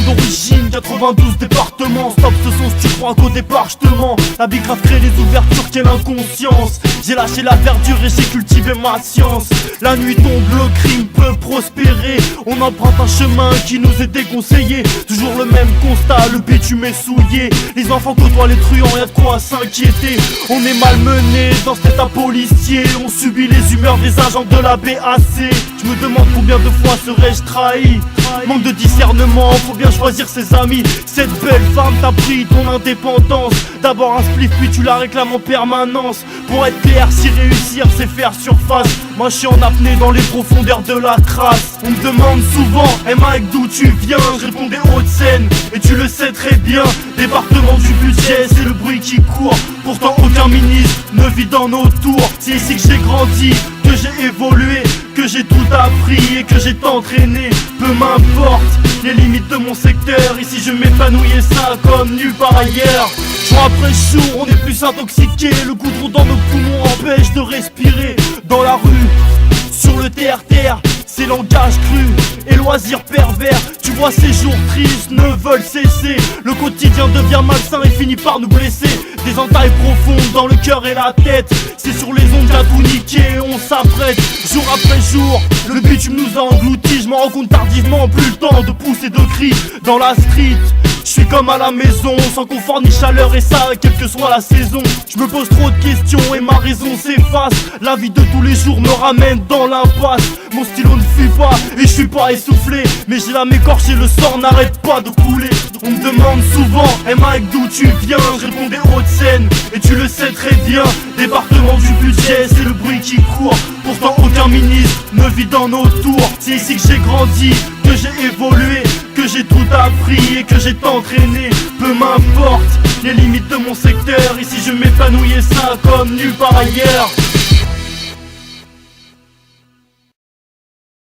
d'origine, 92 départements. Stop ce son si tu crois qu'au départ je te mens. La big grave crée les ouvertures, quelle inconscience. J'ai lâché la verdure et j'ai cultivé ma science. La nuit tombe, le crime peut prospérer. On emprunte un chemin qui nous est déconseillé. Toujours le même constat, le bitume est souillé. Les enfants côtoient les truands, y'a de quoi s'inquiéter. On est malmenés dans cet état policier. On subit les humeurs des agents de la BAC. Je me demande combien de fois serais-je trahi. Manque de discernement, faut bien choisir ses amis. Cette belle femme t'a pris ton indépendance. D'abord un spliff puis tu la réclames en permanence. Pour être clair, si réussir c'est faire surface. Moi je suis en apnée dans les profondeurs de la crasse. On me demande souvent, hey Mike d'où tu viens? Je réponds des Hauts-de-Seine, et tu le sais très bien. Département du budget, c'est le bruit qui court. Pourtant aucun ministre ne vit dans nos tours. C'est ici que j'ai grandi, que j'ai évolué, que j'ai tout appris et que j'ai entraîné. Peu m'importe les limites de mon secteur. Ici je m'épanouis et ça comme nulle part ailleurs. Jour après jour on est plus intoxiqué. Le goudron dans nos poumons empêche de respirer. Dans la rue, sur le terre-terre, c'est langage cru et loisirs pervers. Tu vois ces jours tristes ne veulent cesser. Le quotidien devient malsain et finit par nous blesser. Des entailles profondes dans le cœur et la tête. C'est sur les ondes à tout niquer, on s'apprête. Jour après jour, le bitume nous a engloutis. Je m'en rends compte tardivement, plus le temps de pousser de cris dans la street. Je suis comme à la maison, sans confort ni chaleur et ça, quelle que soit la saison. Je me pose trop de questions et ma raison s'efface. La vie de tous les jours me ramène dans l'impasse. Mon stylo ne fuit pas et je suis pas essoufflé. Mais j'ai l'âme écorchée, le sang n'arrête pas de couler. On me demande souvent, hey Mike d'où tu viens? Je réponds des Hauts-de-Seine, et tu le sais très bien. Département du budget, c'est le bruit qui court. Pourtant aucun ministre ne vit dans nos tours. C'est ici que j'ai grandi, que j'ai évolué, que j'ai tout appris et que j'ai entraîné. Peu m'importe les limites de mon secteur. Ici je m'épanouis et ça comme nulle part ailleurs.